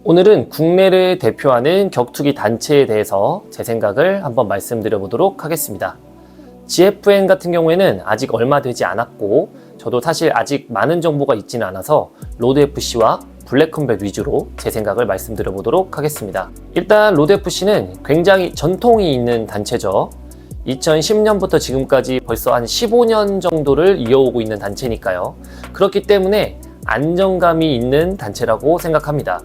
오늘은 국내를 대표하는 격투기 단체에 대해서 제 생각을 한번 말씀드려 보도록 하겠습니다. GFN 같은 경우에는 아직 얼마 되지 않았고 저도 사실 아직 많은 정보가 있지는 않아서 로드FC와 블랙컴뱃 위주로 제 생각을 말씀드려 보도록 하겠습니다. 일단 로드FC는 굉장히 전통이 있는 단체죠. 2010년부터 지금까지 벌써 한 15년 정도를 이어오고 있는 단체니까요. 그렇기 때문에 안정감이 있는 단체라고 생각합니다.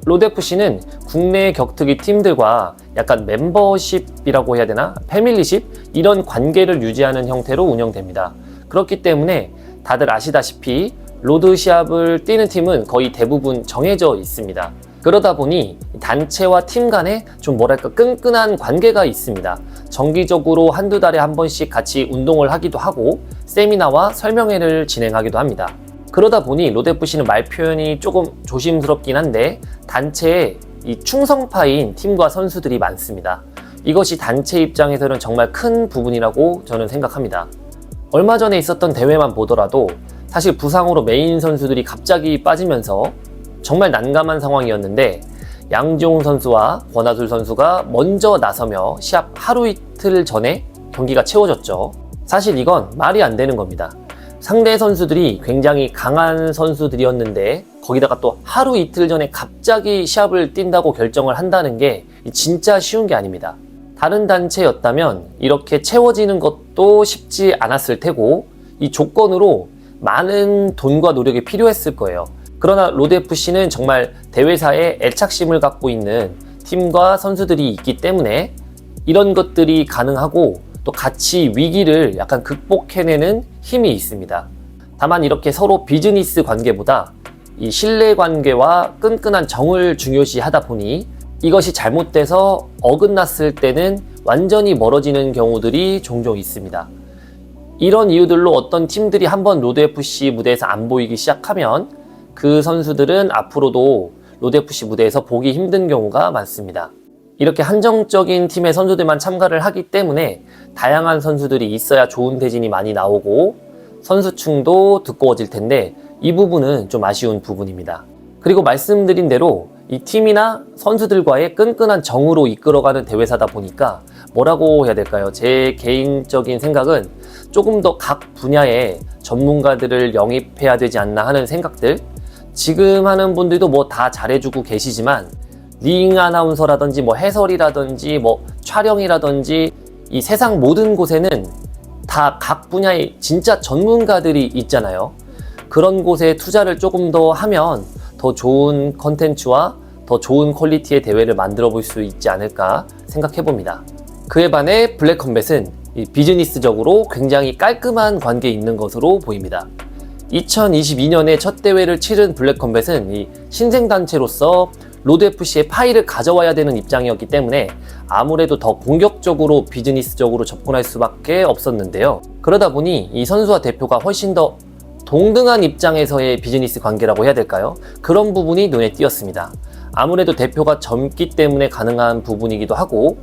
로드FC는 국내 격투기 팀들과 약간 멤버십이라고 해야 되나? 패밀리십? 이런 관계를 유지하는 형태로 운영됩니다. 그렇기 때문에 다들 아시다시피 로드 시합을 뛰는 팀은 거의 대부분 정해져 있습니다. 그러다 보니 단체와 팀 간에 좀 뭐랄까 끈끈한 관계가 있습니다. 정기적으로 한두 달에 한 번씩 같이 운동을 하기도 하고 세미나와 설명회를 진행하기도 합니다. 그러다 보니 로드FC는 말 표현이 조금 조심스럽긴 한데 단체에 이 충성파인 팀과 선수들이 많습니다. 이것이 단체 입장에서는 정말 큰 부분이라고 저는 생각합니다. 얼마 전에 있었던 대회만 보더라도 사실 부상으로 메인 선수들이 갑자기 빠지면서 정말 난감한 상황이었는데 양지용 선수와 권하술 선수가 먼저 나서며 시합 하루 이틀 전에 경기가 채워졌죠. 사실 이건 말이 안 되는 겁니다. 상대 선수들이 굉장히 강한 선수들이었는데 거기다가 또 하루 이틀 전에 갑자기 시합을 뛴다고 결정을 한다는 게 진짜 쉬운 게 아닙니다. 다른 단체였다면 이렇게 채워지는 것도 쉽지 않았을 테고 이 조건으로 많은 돈과 노력이 필요했을 거예요. 그러나 로드FC는 정말 대회사에 애착심을 갖고 있는 팀과 선수들이 있기 때문에 이런 것들이 가능하고 또 같이 위기를 약간 극복해내는 힘이 있습니다. 다만 이렇게 서로 비즈니스 관계보다 이 신뢰 관계와 끈끈한 정을 중요시 하다 보니 이것이 잘못돼서 어긋났을 때는 완전히 멀어지는 경우들이 종종 있습니다. 이런 이유들로 어떤 팀들이 한번 로드FC 무대에서 안 보이기 시작하면 그 선수들은 앞으로도 로드FC 무대에서 보기 힘든 경우가 많습니다. 이렇게 한정적인 팀의 선수들만 참가를 하기 때문에 다양한 선수들이 있어야 좋은 대진이 많이 나오고 선수층도 두꺼워질 텐데 이 부분은 좀 아쉬운 부분입니다. 그리고 말씀드린 대로 이 팀이나 선수들과의 끈끈한 정으로 이끌어가는 대회사다 보니까 뭐라고 해야 될까요? 제 개인적인 생각은 조금 더 각 분야의 전문가들을 영입해야 되지 않나 하는 생각들. 지금 하는 분들도 뭐 다 잘해주고 계시지만 링 아나운서라든지 뭐 해설이라든지 뭐 촬영이라든지 이 세상 모든 곳에는 다 각 분야의 진짜 전문가들이 있잖아요. 그런 곳에 투자를 조금 더 하면 더 좋은 컨텐츠와 더 좋은 퀄리티의 대회를 만들어 볼 수 있지 않을까 생각해 봅니다. 그에 반해 블랙컴뱃은 비즈니스적으로 굉장히 깔끔한 관계에 있는 것으로 보입니다. 2022년에 첫 대회를 치른 블랙컴뱃은 이 신생단체로서 로드FC의 파일을 가져와야 되는 입장이었기 때문에 아무래도 더 공격적으로 비즈니스적으로 접근할 수밖에 없었는데요. 그러다 보니 이 선수와 대표가 훨씬 더 동등한 입장에서의 비즈니스 관계라고 해야 될까요? 그런 부분이 눈에 띄었습니다. 아무래도 대표가 젊기 때문에 가능한 부분이기도 하고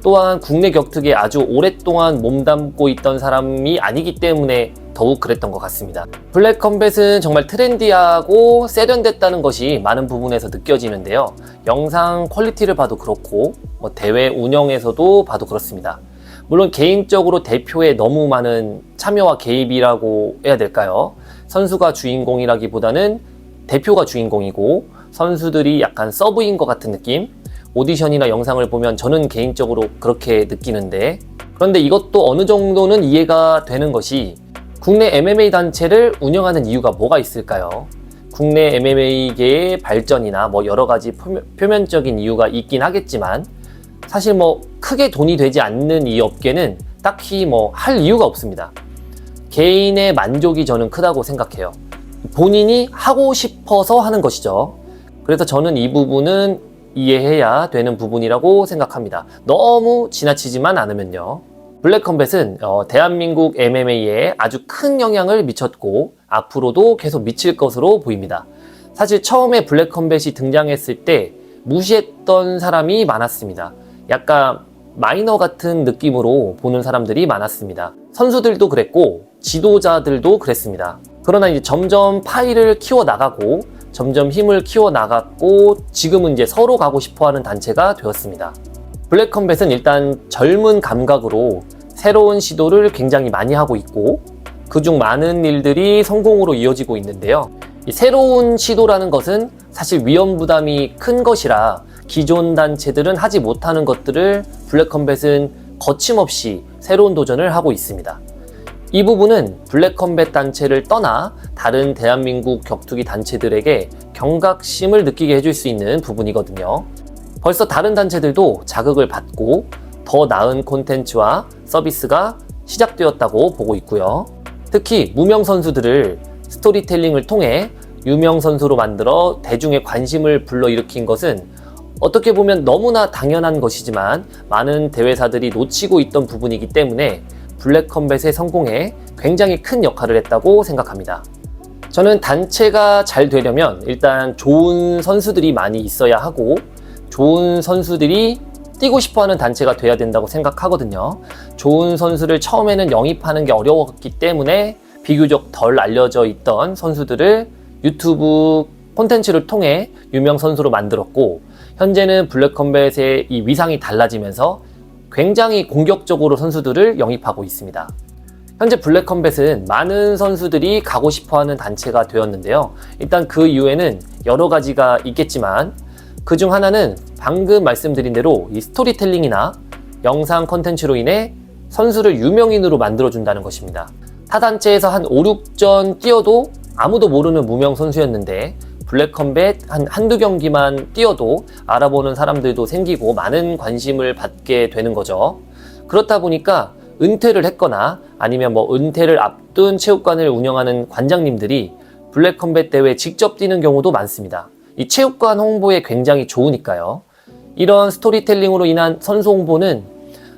또한 국내 격투기에 아주 오랫동안 몸담고 있던 사람이 아니기 때문에 더욱 그랬던 것 같습니다. 블랙컴뱃은 정말 트렌디하고 세련됐다는 것이 많은 부분에서 느껴지는데요. 영상 퀄리티를 봐도 그렇고 대회 운영에서도 봐도 그렇습니다. 물론 개인적으로 대표에 너무 많은 참여와 개입이라고 해야 될까요? 선수가 주인공이라기보다는 대표가 주인공이고 선수들이 약간 서브인 것 같은 느낌? 오디션이나 영상을 보면 저는 개인적으로 그렇게 느끼는데 그런데 이것도 어느 정도는 이해가 되는 것이 국내 MMA 단체를 운영하는 이유가 뭐가 있을까요? 국내 MMA계의 발전이나 뭐 여러 가지 표면적인 이유가 있긴 하겠지만 사실 뭐 크게 돈이 되지 않는 이 업계는 딱히 뭐 할 이유가 없습니다. 개인의 만족이 저는 크다고 생각해요. 본인이 하고 싶어서 하는 것이죠. 그래서 저는 이 부분은 이해해야 되는 부분이라고 생각합니다. 너무 지나치지만 않으면요. 블랙컴뱃은 대한민국 MMA에 아주 큰 영향을 미쳤고 앞으로도 계속 미칠 것으로 보입니다. 사실 처음에 블랙컴뱃이 등장했을 때 무시했던 사람이 많았습니다. 약간 마이너 같은 느낌으로 보는 사람들이 많았습니다. 선수들도 그랬고 지도자들도 그랬습니다. 그러나 이제 점점 파이를 키워나가고 점점 힘을 키워나갔고 지금은 이제 서로 가고 싶어하는 단체가 되었습니다. 블랙컴뱃은 일단 젊은 감각으로 새로운 시도를 굉장히 많이 하고 있고 그중 많은 일들이 성공으로 이어지고 있는데요. 이 새로운 시도라는 것은 사실 위험 부담이 큰 것이라 기존 단체들은 하지 못하는 것들을 블랙컴뱃은 거침없이 새로운 도전을 하고 있습니다. 이 부분은 블랙컴뱃 단체를 떠나 다른 대한민국 격투기 단체들에게 경각심을 느끼게 해줄 수 있는 부분이거든요. 벌써 다른 단체들도 자극을 받고 더 나은 콘텐츠와 서비스가 시작되었다고 보고 있고요. 특히 무명 선수들을 스토리텔링을 통해 유명 선수로 만들어 대중의 관심을 불러일으킨 것은 어떻게 보면 너무나 당연한 것이지만 많은 대회사들이 놓치고 있던 부분이기 때문에 블랙컴뱃의 성공에 굉장히 큰 역할을 했다고 생각합니다. 저는 단체가 잘 되려면 일단 좋은 선수들이 많이 있어야 하고 좋은 선수들이 뛰고 싶어하는 단체가 돼야 된다고 생각하거든요. 좋은 선수를 처음에는 영입하는 게 어려웠기 때문에 비교적 덜 알려져 있던 선수들을 유튜브 콘텐츠를 통해 유명 선수로 만들었고 현재는 블랙컴뱃의 이 위상이 달라지면서 굉장히 공격적으로 선수들을 영입하고 있습니다. 현재 블랙컴뱃은 많은 선수들이 가고 싶어하는 단체가 되었는데요. 일단 그 이유에는 여러 가지가 있겠지만 그중 하나는 방금 말씀드린 대로 이 스토리텔링이나 영상 컨텐츠로 인해 선수를 유명인으로 만들어준다는 것입니다. 타 단체에서 한 5, 6전 뛰어도 아무도 모르는 무명 선수였는데 블랙컴뱃 한두 경기만 뛰어도 알아보는 사람들도 생기고 많은 관심을 받게 되는 거죠. 그렇다 보니까 은퇴를 했거나 아니면 은퇴를 앞둔 체육관을 운영하는 관장님들이 블랙컴뱃 대회에 직접 뛰는 경우도 많습니다. 이 체육관 홍보에 굉장히 좋으니까요. 이런 스토리텔링으로 인한 선수 홍보는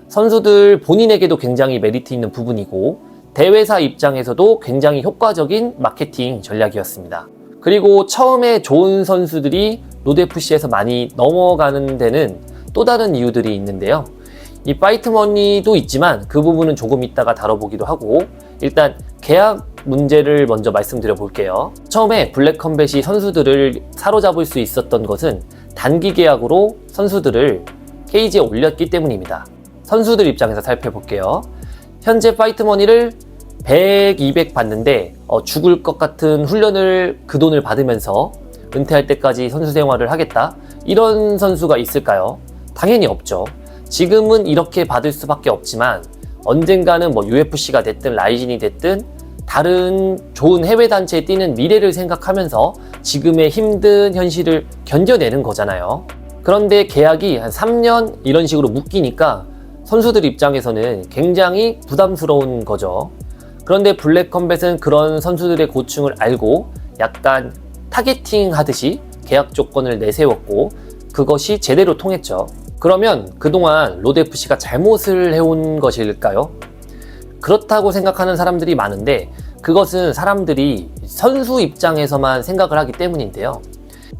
선수들 본인에게도 굉장히 메리트 있는 부분이고 대회사 입장에서도 굉장히 효과적인 마케팅 전략이었습니다. 그리고 처음에 좋은 선수들이 로드FC에서 많이 넘어가는 데는 또 다른 이유들이 있는데요. 이 파이트머니도 있지만 그 부분은 조금 이따가 다뤄보기도 하고 일단 계약 문제를 먼저 말씀드려 볼게요. 처음에 블랙컴뱃이 선수들을 사로잡을 수 있었던 것은 단기 계약으로 선수들을 케이지에 올렸기 때문입니다. 선수들 입장에서 살펴볼게요. 현재 파이트머니를 100, 200 받는데 죽을 것 같은 훈련을 그 돈을 받으면서 은퇴할 때까지 선수 생활을 하겠다? 이런 선수가 있을까요? 당연히 없죠. 지금은 이렇게 받을 수밖에 없지만 언젠가는 UFC가 됐든 라이진이 됐든 다른 좋은 해외 단체에 뛰는 미래를 생각하면서 지금의 힘든 현실을 견뎌내는 거잖아요. 그런데 계약이 한 3년 이런 식으로 묶이니까 선수들 입장에서는 굉장히 부담스러운 거죠. 그런데 블랙컴뱃은 그런 선수들의 고충을 알고 약간 타겟팅 하듯이 계약 조건을 내세웠고 그것이 제대로 통했죠. 그러면 그동안 로드FC가 잘못을 해온 것일까요? 그렇다고 생각하는 사람들이 많은데 그것은 사람들이 선수 입장에서만 생각을 하기 때문인데요.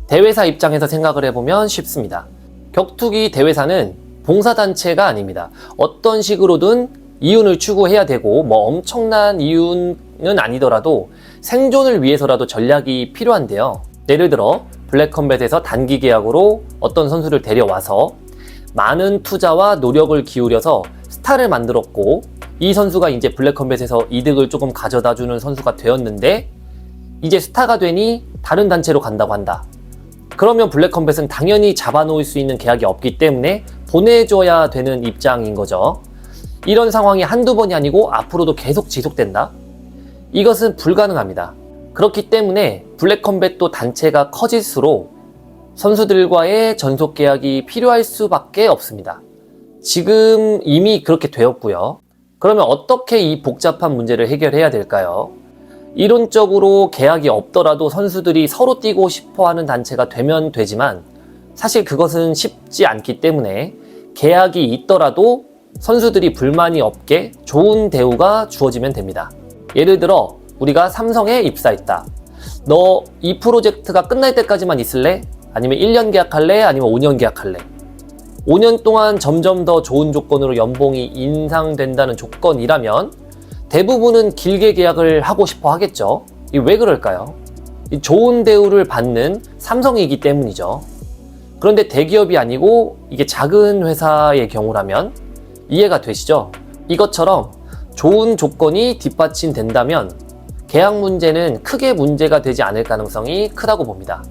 대회사 입장에서 생각을 해보면 쉽습니다. 격투기 대회사는 봉사단체가 아닙니다. 어떤 식으로든 이윤을 추구해야 되고 엄청난 이윤은 아니더라도 생존을 위해서라도 전략이 필요한데요. 예를 들어 블랙컴뱃에서 단기 계약으로 어떤 선수를 데려와서 많은 투자와 노력을 기울여서 스타를 만들었고 이 선수가 이제 블랙컴뱃에서 이득을 조금 가져다 주는 선수가 되었는데 이제 스타가 되니 다른 단체로 간다고 한다. 그러면 블랙컴뱃은 당연히 잡아놓을 수 있는 계약이 없기 때문에 보내줘야 되는 입장인 거죠. 이런 상황이 한두 번이 아니고 앞으로도 계속 지속된다? 이것은 불가능합니다. 그렇기 때문에 블랙컴뱃도 단체가 커질수록 선수들과의 전속 계약이 필요할 수밖에 없습니다. 지금 이미 그렇게 되었고요. 그러면 어떻게 이 복잡한 문제를 해결해야 될까요? 이론적으로 계약이 없더라도 선수들이 서로 뛰고 싶어하는 단체가 되면 되지만 사실 그것은 쉽지 않기 때문에 계약이 있더라도 선수들이 불만이 없게 좋은 대우가 주어지면 됩니다. 예를 들어 우리가 삼성에 입사했다. 너 이 프로젝트가 끝날 때까지만 있을래? 아니면 1년 계약할래? 아니면 5년 계약할래? 5년 동안 점점 더 좋은 조건으로 연봉이 인상된다는 조건이라면 대부분은 길게 계약을 하고 싶어 하겠죠. 왜 그럴까요? 좋은 대우를 받는 삼성이기 때문이죠. 그런데 대기업이 아니고 이게 작은 회사의 경우라면 이해가 되시죠? 이것처럼 좋은 조건이 뒷받침된다면 계약 문제는 크게 문제가 되지 않을 가능성이 크다고 봅니다.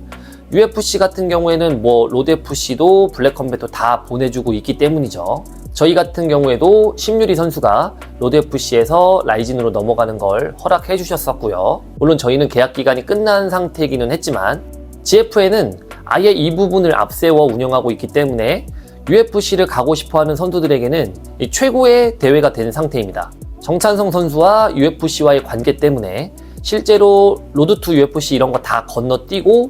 UFC 같은 경우에는 로드FC도 블랙컴뱃도 다 보내주고 있기 때문이죠. 저희 같은 경우에도 심유리 선수가 로드FC에서 라이진으로 넘어가는 걸 허락해 주셨었고요. 물론 저희는 계약 기간이 끝난 상태이기는 했지만 GFN은 아예 이 부분을 앞세워 운영하고 있기 때문에 UFC를 가고 싶어하는 선수들에게는 이 최고의 대회가 된 상태입니다. 정찬성 선수와 UFC와의 관계 때문에 실제로 로드 투 UFC 이런 거 다 건너뛰고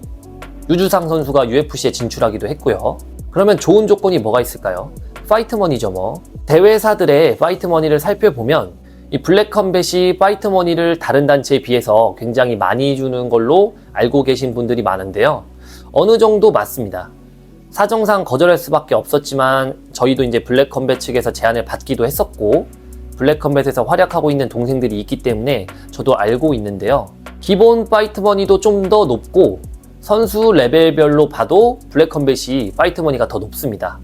유주상 선수가 UFC에 진출하기도 했고요. 그러면 좋은 조건이 뭐가 있을까요? 파이트머니죠. 대회사들의 파이트머니를 살펴보면 이 블랙컴뱃이 파이트머니를 다른 단체에 비해서 굉장히 많이 주는 걸로 알고 계신 분들이 많은데요. 어느 정도 맞습니다. 사정상 거절할 수밖에 없었지만 저희도 이제 블랙컴뱃 측에서 제안을 받기도 했었고 블랙컴뱃에서 활약하고 있는 동생들이 있기 때문에 저도 알고 있는데요. 기본 파이트머니도 좀 더 높고 선수 레벨별로 봐도 블랙컴뱃이 파이트머니가 더 높습니다.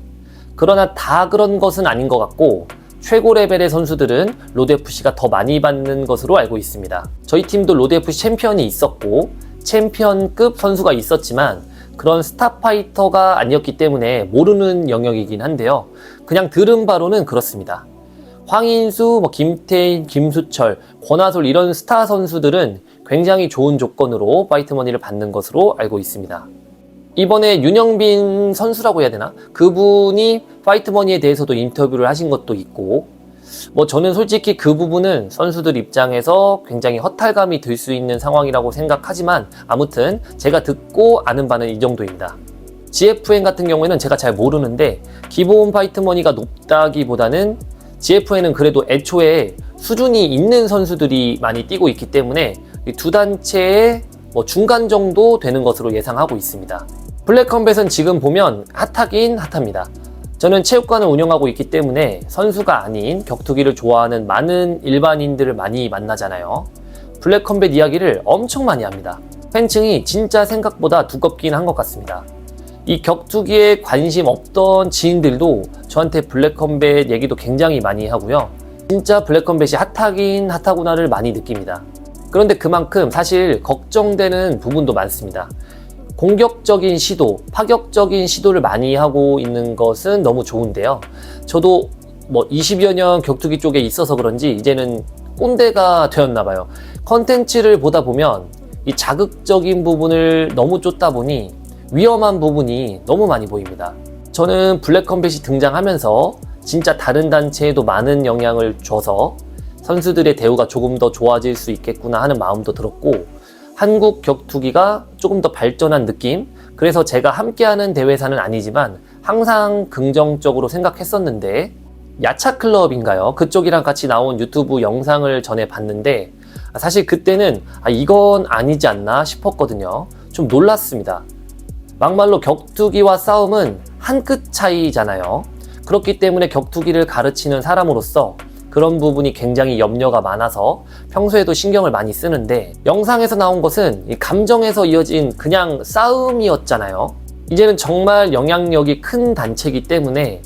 그러나 다 그런 것은 아닌 것 같고 최고 레벨의 선수들은 로드FC가 더 많이 받는 것으로 알고 있습니다. 저희 팀도 로드FC 챔피언이 있었고 챔피언급 선수가 있었지만 그런 스타파이터가 아니었기 때문에 모르는 영역이긴 한데요. 그냥 들은 바로는 그렇습니다. 황인수, 김태인, 김수철, 권하솔 이런 스타 선수들은 굉장히 좋은 조건으로 파이트머니를 받는 것으로 알고 있습니다. 이번에 윤영빈 선수라고 해야 되나? 그분이 파이트머니에 대해서도 인터뷰를 하신 것도 있고 저는 솔직히 그 부분은 선수들 입장에서 굉장히 허탈감이 들 수 있는 상황이라고 생각하지만 아무튼 제가 듣고 아는 바는 이 정도입니다. GFN 같은 경우에는 제가 잘 모르는데 기본 파이트머니가 높다기보다는 GFN은 그래도 애초에 수준이 있는 선수들이 많이 뛰고 있기 때문에 이 두 단체의 중간 정도 되는 것으로 예상하고 있습니다. 블랙컴뱃은 지금 보면 핫하긴 핫합니다. 저는 체육관을 운영하고 있기 때문에 선수가 아닌 격투기를 좋아하는 많은 일반인들을 많이 만나잖아요. 블랙컴뱃 이야기를 엄청 많이 합니다. 팬층이 진짜 생각보다 두껍긴 한 것 같습니다. 이 격투기에 관심 없던 지인들도 저한테 블랙컴뱃 얘기도 굉장히 많이 하고요. 진짜 블랙컴뱃이 핫하긴 핫하구나를 많이 느낍니다. 그런데 그만큼 사실 걱정되는 부분도 많습니다. 공격적인 시도, 파격적인 시도를 많이 하고 있는 것은 너무 좋은데요. 저도 20여 년 격투기 쪽에 있어서 그런지 이제는 꼰대가 되었나 봐요. 컨텐츠를 보다 보면 이 자극적인 부분을 너무 쫓다 보니 위험한 부분이 너무 많이 보입니다. 저는 블랙컴뱃이 등장하면서 진짜 다른 단체에도 많은 영향을 줘서 선수들의 대우가 조금 더 좋아질 수 있겠구나 하는 마음도 들었고 한국 격투기가 조금 더 발전한 느낌? 그래서 제가 함께하는 대회사는 아니지만 항상 긍정적으로 생각했었는데 야차클럽인가요? 그쪽이랑 같이 나온 유튜브 영상을 전에 봤는데 사실 그때는 이건 아니지 않나 싶었거든요. 좀 놀랐습니다. 막말로 격투기와 싸움은 한 끗 차이잖아요. 그렇기 때문에 격투기를 가르치는 사람으로서 그런 부분이 굉장히 염려가 많아서 평소에도 신경을 많이 쓰는데 영상에서 나온 것은 감정에서 이어진 그냥 싸움이었잖아요. 이제는 정말 영향력이 큰 단체이기 때문에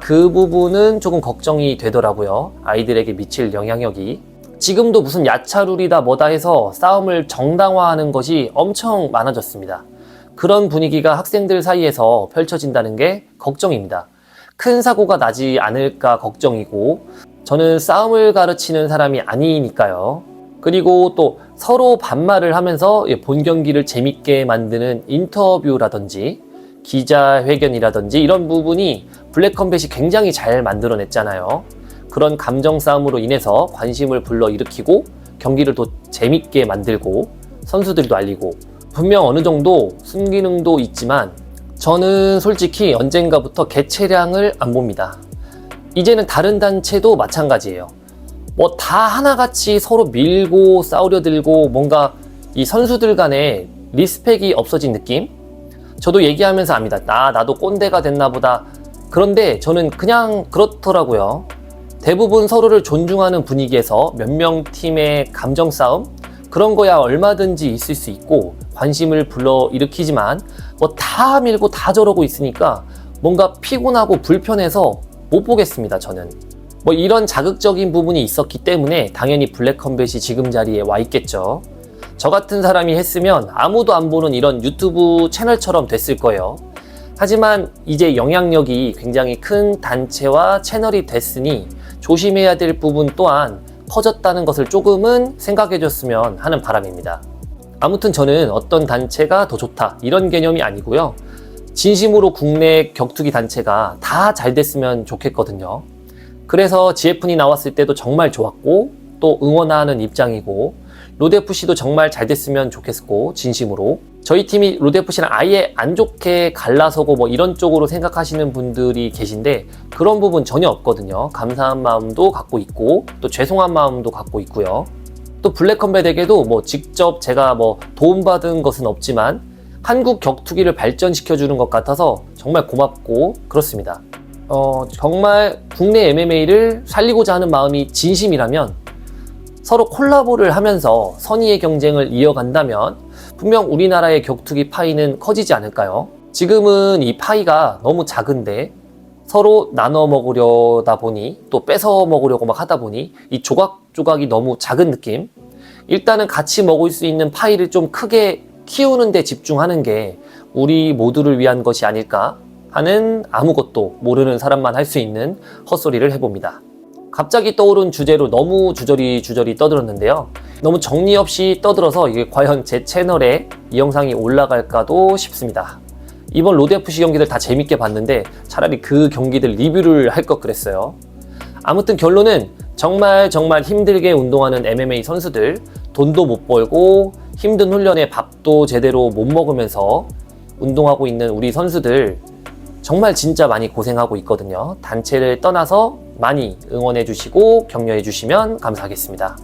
그 부분은 조금 걱정이 되더라고요. 아이들에게 미칠 영향력이. 지금도 무슨 야차룰이다 뭐다 해서 싸움을 정당화하는 것이 엄청 많아졌습니다. 그런 분위기가 학생들 사이에서 펼쳐진다는 게 걱정입니다. 큰 사고가 나지 않을까 걱정이고 저는 싸움을 가르치는 사람이 아니니까요. 그리고 또 서로 반말을 하면서 본 경기를 재밌게 만드는 인터뷰라든지 기자회견이라든지 이런 부분이 블랙컴뱃이 굉장히 잘 만들어냈잖아요. 그런 감정 싸움으로 인해서 관심을 불러일으키고 경기를 더 재밌게 만들고 선수들도 알리고 분명 어느 정도 순기능도 있지만 저는 솔직히 언젠가부터 개체량을 안 봅니다. 이제는 다른 단체도 마찬가지예요. 다 하나같이 서로 밀고 싸우려 들고 뭔가 이 선수들 간에 리스펙이 없어진 느낌? 저도 얘기하면서 압니다. 나도 꼰대가 됐나 보다. 그런데 저는 그냥 그렇더라고요. 대부분 서로를 존중하는 분위기에서 몇 명 팀의 감정 싸움? 그런 거야 얼마든지 있을 수 있고 관심을 불러일으키지만 뭐 다 밀고 다 저러고 있으니까 뭔가 피곤하고 불편해서 못 보겠습니다, 저는. 뭐 이런 자극적인 부분이 있었기 때문에 당연히 블랙컴뱃이 지금 자리에 와 있겠죠. 저 같은 사람이 했으면 아무도 안 보는 이런 유튜브 채널처럼 됐을 거예요. 하지만 이제 영향력이 굉장히 큰 단체와 채널이 됐으니 조심해야 될 부분 또한 커졌다는 것을 조금은 생각해 줬으면 하는 바람입니다. 아무튼 저는 어떤 단체가 더 좋다 이런 개념이 아니고요. 진심으로 국내 격투기 단체가 다 잘 됐으면 좋겠거든요. 그래서 GF이 나왔을 때도 정말 좋았고 또 응원하는 입장이고 로드FC도 정말 잘 됐으면 좋겠고 진심으로 저희 팀이 로드FC랑 아예 안 좋게 갈라서고 뭐 이런 쪽으로 생각하시는 분들이 계신데 그런 부분 전혀 없거든요. 감사한 마음도 갖고 있고 또 죄송한 마음도 갖고 있고요. 또 블랙컴뱃에게도 뭐 직접 제가 뭐 도움받은 것은 없지만 한국 격투기를 발전시켜주는 것 같아서 정말 고맙고 그렇습니다. 정말 국내 MMA를 살리고자 하는 마음이 진심이라면 서로 콜라보를 하면서 선의의 경쟁을 이어간다면 분명 우리나라의 격투기 파이는 커지지 않을까요? 지금은 이 파이가 너무 작은데 서로 나눠 먹으려다 보니 또 뺏어 먹으려고 막 하다 보니 이 조각조각이 너무 작은 느낌? 일단은 같이 먹을 수 있는 파이를 좀 크게 키우는 데 집중하는 게 우리 모두를 위한 것이 아닐까 하는 아무것도 모르는 사람만 할 수 있는 헛소리를 해봅니다. 갑자기 떠오른 주제로 너무 주저리 떠들었는데요. 너무 정리 없이 떠들어서 이게 과연 제 채널에 이 영상이 올라갈까도 싶습니다. 이번 로드FC 경기들 다 재밌게 봤는데 차라리 그 경기들 리뷰를 할 것 그랬어요. 아무튼 결론은 정말 힘들게 운동하는 MMA 선수들, 돈도 못 벌고 힘든 훈련에 밥도 제대로 못 먹으면서 운동하고 있는 우리 선수들 정말 진짜 많이 고생하고 있거든요. 단체를 떠나서 많이 응원해 주시고 격려해 주시면 감사하겠습니다.